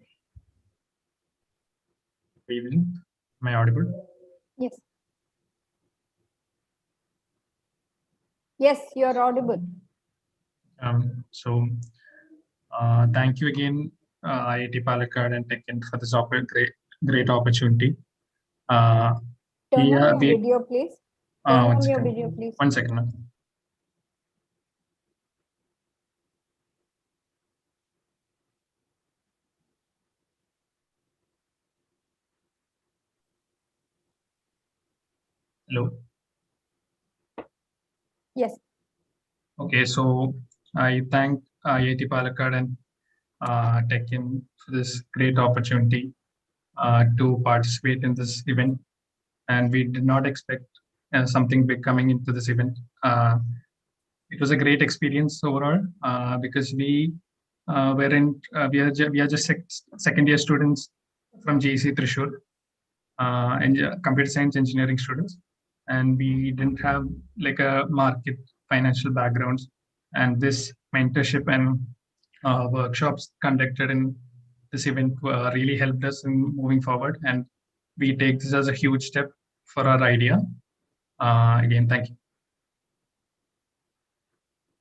evening. Am I audible? Yes. Yes, you're audible. Thank you again, IIT Palakkad and TECHIN for this great opportunity. Turn on your video, please. Turn on your video, please. 1 second, ma'am. Hello. Yes. Okay, so I thank IIT Palakkad and TECHIN for this great opportunity to participate in this event. And we did not expect something big coming into this event. It was a great experience overall because we are just second year students from GEC Thrissur and computer science engineering students, and we didn't have like a market financial backgrounds, and this mentorship and workshops conducted in this event really helped us in moving forward, and we take this as a huge step for our idea. Again, thank you.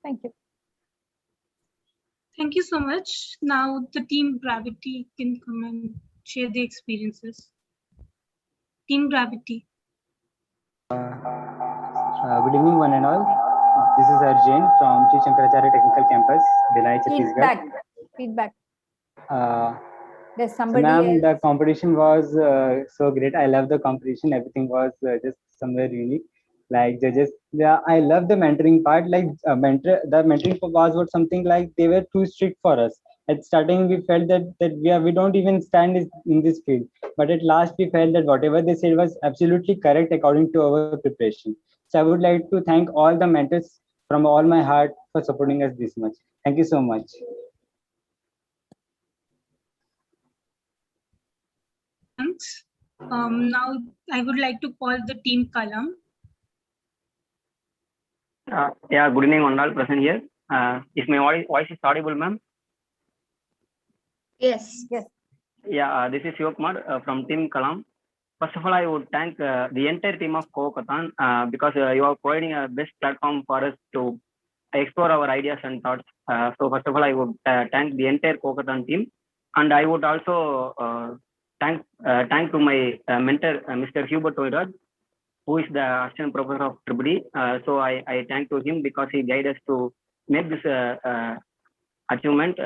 Thank you. Thank you so much. Now the Team Gravity can come and share the experiences. Team Gravity. Good evening, one and all. This is Arjun from Sri Shankaracharya Technical Campus, Bhilai, Chhattisgarh. Feedback. There's So, somebody ma'am, else. the competition was so great. I love the competition. Everything was just somewhere unique. Like judges, yeah, I love the mentoring part. Like the mentoring was what something like they were too strict for us. At starting, we felt that we don't even stand in this field. But at last, we felt that whatever they said was absolutely correct according to our preparation. So I would like to thank all the mentors from all my heart for supporting us this much. Thank you so much. Thanks. Now I would like to call the team Kalam. Yeah, good evening, one all present here. Is my voice is audible, ma'am? Yes. Yes. Yeah, this is Shivakumar from Team Kalam. First of all, I would thank the entire team of Covackathon because you are providing a best platform for us to explore our ideas and thoughts. So first of all, I would thank the entire Covackathon team, and I would also thank to my mentor, Mr. Hubert Toiraj, who is the assistant professor of IIT. So I thank to him because he guided us to make this achievement.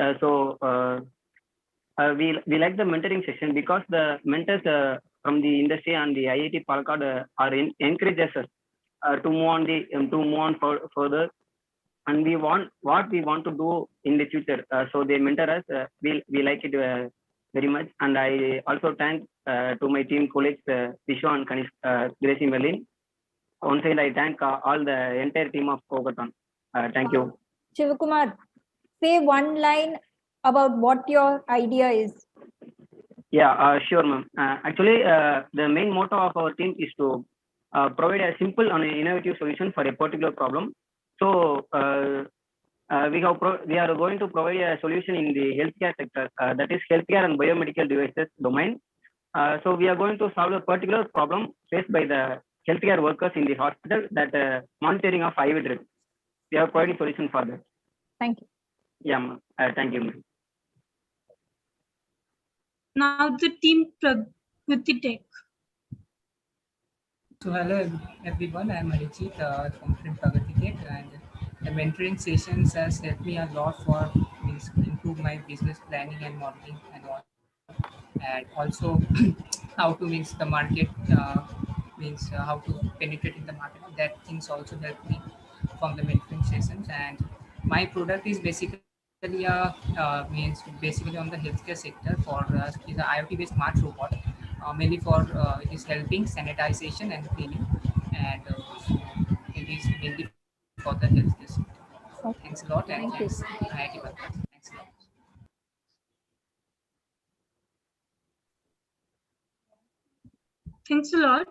We like the mentoring session because the mentors from the industry and the IIT Palakkad encourages us to move on further, and we want what we want to do in the future. So they mentor us. We like it very much, and I also thank to my team colleagues Vishu and Gracie Merlin. Once again, I thank all the entire team of Covackathon. Thank you. Shivakumar, say one line about what your idea is. Yeah, sure, ma'am. Actually, the main motto of our team is to provide a simple and innovative solution for a particular problem. So we are going to provide a solution in the healthcare sector, that is healthcare and biomedical devices domain. So we are going to solve a particular problem faced by the healthcare workers in the hospital, that monitoring of IV drips. We are providing solution for that. Thank you. Yeah, ma'am. Thank you, ma'am. Now the team Pragriti Tech. So hello everyone, I am Arijit from Pragriti Tech, and the mentoring sessions has helped me a lot for improve my business planning and modeling and all, and also how to mix the market, how to penetrate in the market. That things also helped me from the mentoring sessions. And my product is basically basically on the healthcare sector for is an IoT based smart robot, mainly for it is helping sanitization and cleaning, and so it is mainly for the healthcare sector. Thanks a lot, and Thank you. thanks IIT Palakkad. Thanks a lot. Thanks a lot.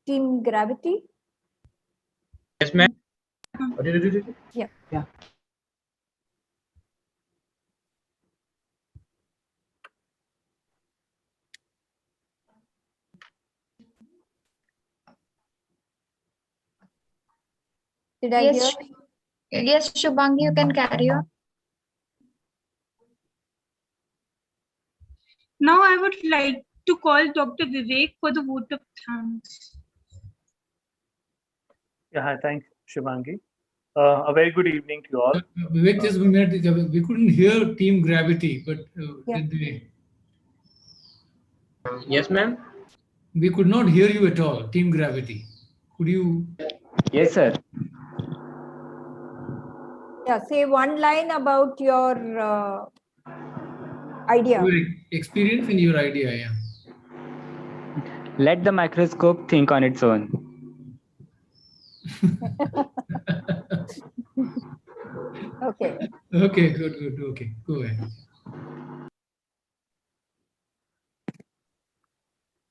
Team Gravity. Yes, ma'am. Yeah. Yeah. Did I Yes. hear? Yes, Shubhangi, you can carry on. Now I would like to call Dr. Vivek for the vote of thanks. Yeah, hi, thanks, Shivangi. A very good evening to you all. Vivek, just a minute. We couldn't hear Team Gravity, but did they? Yes, ma'am. We could not hear you at all, Team Gravity. Could you? Yes, sir. Yeah, say one line about your idea. Your experience and your idea, yeah. Let the microscope think on its own. Okay. Okay, good. Okay, go ahead.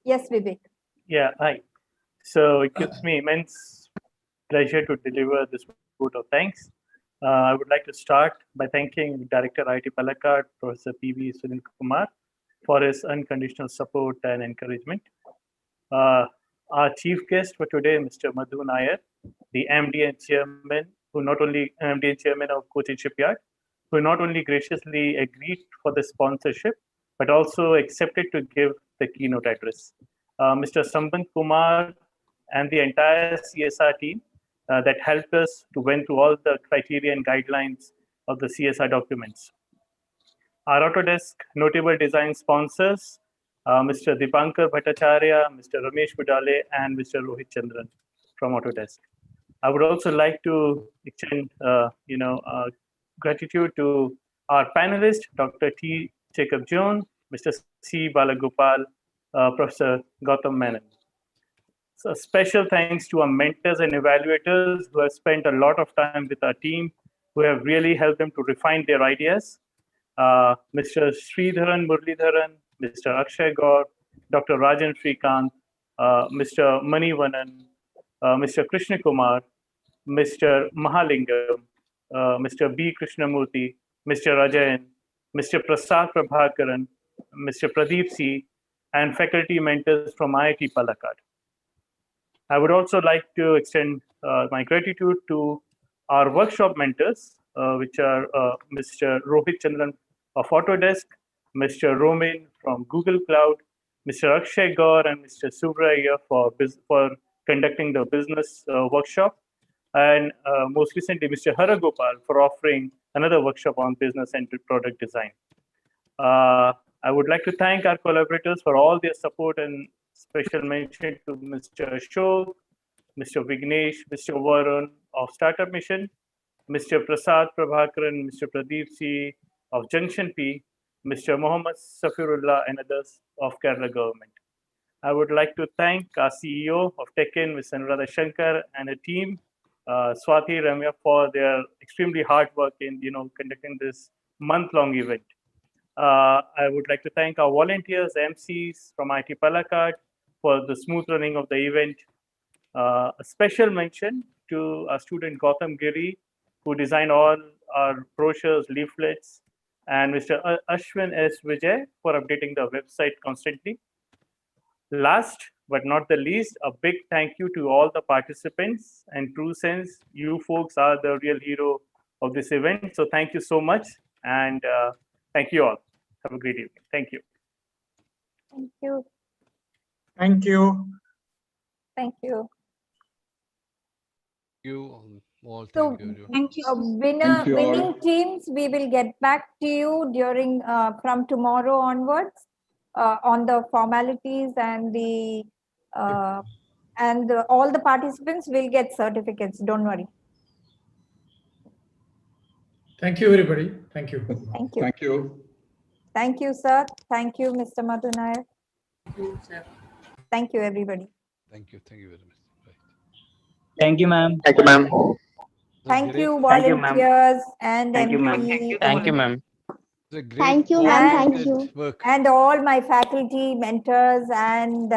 Yes, Vivek. Yeah, hi. So it gives me immense pleasure to deliver this vote of thanks. I would like to start by thanking Director IIT Palakkad, Professor P.V. Sunil Kumar, for his unconditional support and encouragement. Our chief guest for today, Mr. Madhu Nair, the MD and Chairman, who not only MD and Chairman of Cochin Shipyard, who not only graciously agreed for the sponsorship, but also accepted to give the keynote address. Mr. Sambant Kumar and the entire CSR team that helped us to went through all the criteria and guidelines of the CSR documents. Our Autodesk notable design sponsors, Mr. Dipankar Bhattacharya, Mr. Ramesh Budale, and Mr. Rohit Chandran from Autodesk. I would also like to extend, gratitude to our panelists, Dr. T. Jacob Jones, Mr. C. Balagopal, Professor Gautam Menon. So special thanks to our mentors and evaluators who have spent a lot of time with our team, who have really helped them to refine their ideas. Mr. Sridharan Murlidharan, Mr. Akshay Gaur, Dr. Rajan Srikant, Mr. Manivanan, Mr. Krishna Kumar, Mr. Mahalingam, Mr. B. Krishnamurthy, Mr. Rajayan, Mr. Prasad Prabhakaran, Mr. Pradeep C., and faculty mentors from IIT Palakkad. I would also like to extend my gratitude to our workshop mentors, which are Mr. Rohit Chandran of Autodesk, Mr. Romain from Google Cloud, Mr. Akshay Gaur and Mr. Subraya for conducting the business workshop, and most recently, Mr. Haragopal for offering another workshop on business and product design. I would like to thank our collaborators for all their support, and special mention to Mr. Ashok, Mr. Vignesh, Mr. Varun of Startup Mission, Mr. Prasad Prabhakaran, Mr. Pradeep C. of Junction P, Mr. Mohammad Safirullah, and others of Kerala government. I would like to thank our CEO of TECHIN, Ms. Anuradha Shankar, and her team, Swati Ramya, for their extremely hard work in conducting this month-long event. I would like to thank our volunteers, MCs from IIT Palakkad for the smooth running of the event. A special mention to our student Gautam Giri, who designed all our brochures, leaflets, and Mr. Ashwin S. Vijay for updating the website constantly. Last but not the least, a big thank you to all the participants. And true sense, you folks are the real hero of this event. So thank you so much. And thank you all. Have a great evening. Thank you. Thank you. Thank you. Thank you. You all. So, thank you. Winning teams, we will get back to you during from tomorrow onwards on the formalities and the all the participants will get certificates. Don't worry. Thank you, everybody. Thank you. Thank you. Thank you. Thank you, sir. Thank you, Mr. Madhu Nair. Thank you, sir. Thank you, everybody. Thank you. Thank you very much. Right. Thank you, ma'am. Thank you, ma'am. Thank you, Thank you, ma'am. volunteers and Thank you, ma'am. MP. Thank you, ma'am. It's a great, Thank you, ma'am. Thank you. work. And all my faculty, mentors, and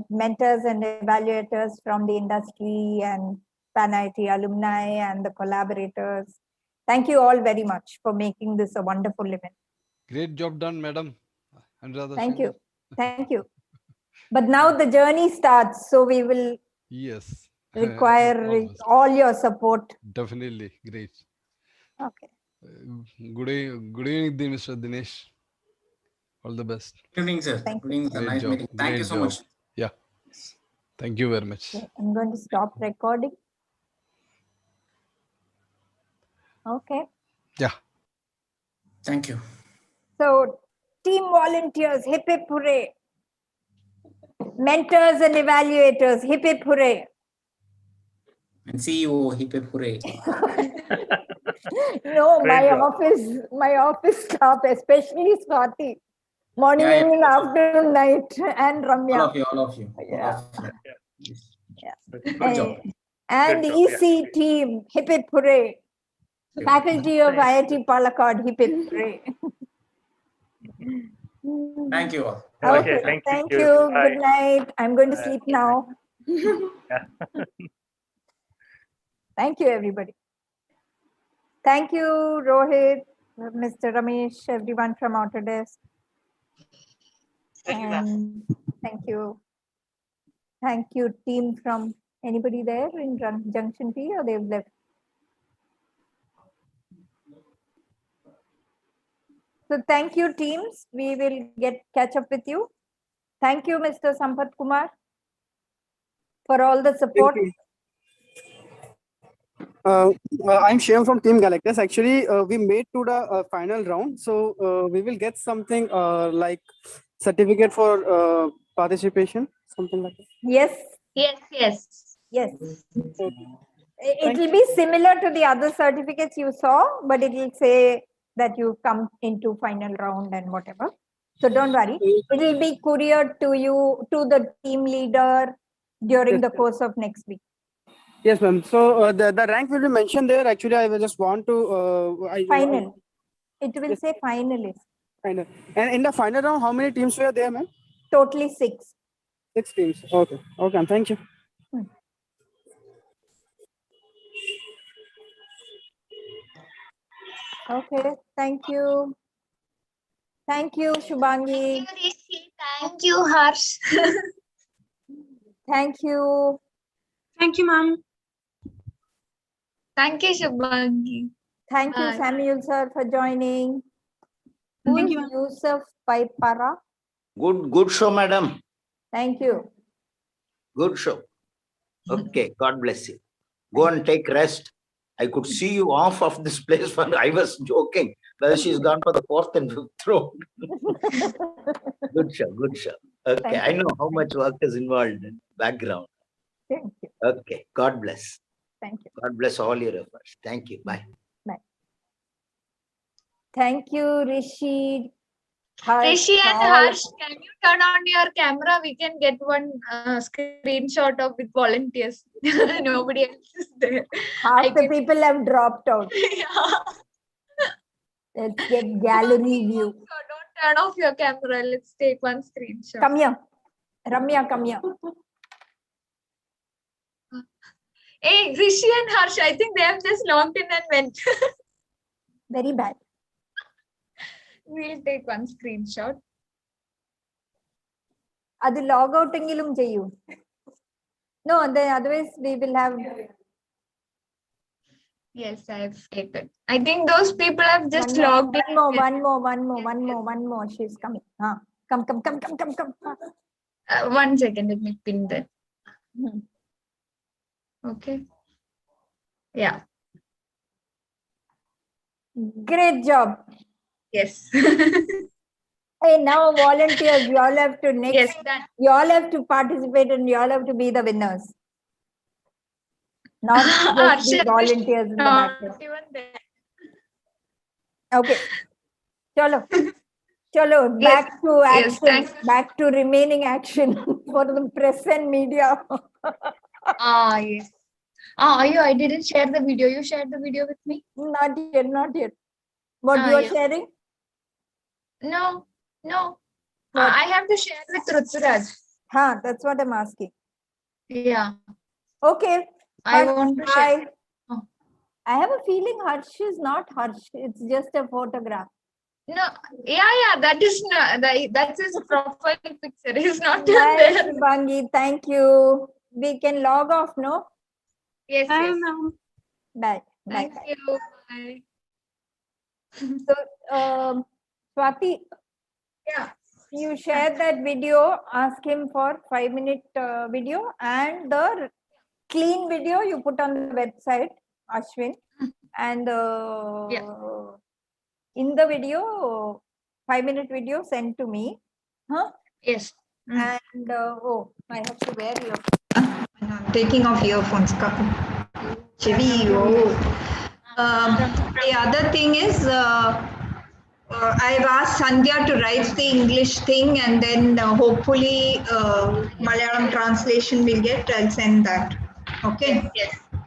mentors and evaluators from the industry and PAN-IIT alumni and the collaborators. Thank you all very much for making this a wonderful event. Great job done, madam. Thank you. Thank you. But now the journey starts, so we will Yes. require all your support. Definitely. Great. Okay. Good evening, Mr. Dinesh. All the best. Good evening, sir. Thank Good evening, sir. Great Nice job. meeting. Thank you Great so job. much. Yeah. Thank you very much. Okay, I'm going to stop recording. Okay. Yeah. Thank you. So, team volunteers, hip hip hooray. Mentors and evaluators, hip hip hooray. And CEO, hip hip hooray. No, Great job. my office staff, especially Swati. Morning, Yeah, evening, afternoon, night, and Ramya. all of you. Yeah. Yeah. Good job. And Good job, EC team, hip hip hooray. Faculty of IIT Palakkad, hip hip hooray. Thank you all. Okay, thank you. Bye. Good night. I'm going to sleep now. Yeah. Thank you, everybody. Thank you, Rohit, Mr. Ramesh, everyone from Autodesk. And thank you. Thank you, team from anybody there in Junction P, or they've left? So thank you, teams. We will catch up with you. Thank you, Mr. Sampath Kumar, for all the support. I'm Shyam from Team Galactus. Actually, we made to the final round, so we will get something like certificate for participation, something like that. Yes. Yes, yes. Yes. It will be similar to the other certificates you saw, but it will say that you come into final round and whatever. So don't worry. It will be couriered to you, to the team leader during the course of next week. Yes, ma'am. So the rank will be mentioned there. Actually, I will just want to final. It will say finalist. Final. And in the final round, how many teams were there, ma'am? Totally 6. 6 teams. Okay. Okay. Thank you. Okay. Thank you. Thank you, Shubhangi. Thank you, Rishi. Thank you, Harsh. Thank you. Thank you, ma'am. Thank you, Shubhangi. Thank you, Samuel sir, for joining. Who is Yusuf Paipara? Good show, madam. Thank you. Good show. Okay, God bless you. Go and take rest. I could see you off of this place when I was joking. Well, she's gone for the 4th and 5th round. Good show, good show. Okay, I know how much work is involved in background. Thank you. Okay, God bless. Thank you. God bless all your efforts. Thank you. Bye. Bye. Thank you, Rishi. Rishi and Harsh, can you turn on your camera? We can get one screenshot of with volunteers. Nobody else is there. Half the people have dropped out. Let's get gallery view. So don't turn off your camera. Let's take one screenshot. Come here. Ramya, come here. Hey, Rishi and Harsh, I think they have just logged in and went. Very bad. We'll take one screenshot. Adu log out engilum cheyu. No, then otherwise we will have. Yes, I have taken. I think those people have just logged in. One more. She's coming. Come. 1 second, let me pin that. Okay. Yeah. Great job. Yes. Hey, now volunteers, you all have to Yes, done. You all have to participate and you all have to be the winners. Not just the volunteers in the background. Okay. Chalo, back to action. Yes, back to remaining action for the press and media. Yes. I didn't share the video. You shared the video with me? Not yet. What you are sharing? No. I have to share with Ruturaj. That's what I'm asking. Yeah. Okay. I want to share. I have a feeling Harsh is not Harsh. It's just a photograph. No, yeah, that is not, that's his profile picture. He's not there. Bangi, thank you. We can log off, no? Yes. Bye. Thank you. Bye. So, Swati, you share that video. Ask him for 5-minute video and the clean video you put on the website, Ashwin, and in the video, 5-minute video sent to me. Yes. And I have to wear earphones. I'm taking off earphones. The other thing is, I've asked Sandhya to write the English thing, and then hopefully Malayalam translation will get. I'll send that. Okay.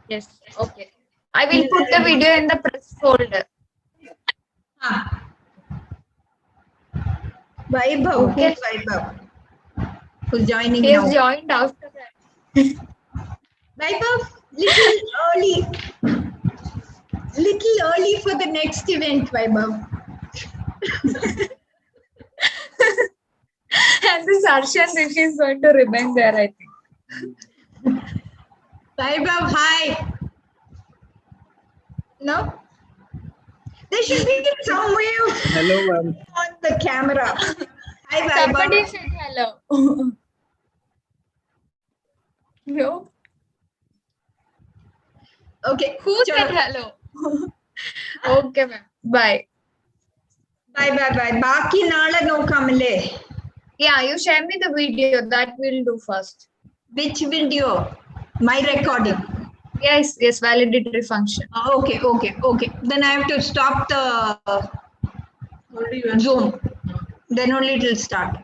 Yes. Okay. I will put the video in the press folder. Vaibhav. Okay. Vaibhav. Who's joining He now? has joined after that. Vaibhav, little early for the next event, Vaibhav. And this Harsha and Rishi is going to remain there, I think. Vaibhav, hi. No? There should be some way of Hello, ma'am. on the camera. Hi, Somebody Vaibhav. said hello. No. Okay. Who said hello? Okay, ma'am. Bye. Bye. Baki naale nokamale. Yeah, you share me the video. That we'll do first. Which video? My recording. Yes, validatory function. Okay. Then I have to stop the Zoom. Then only it will start.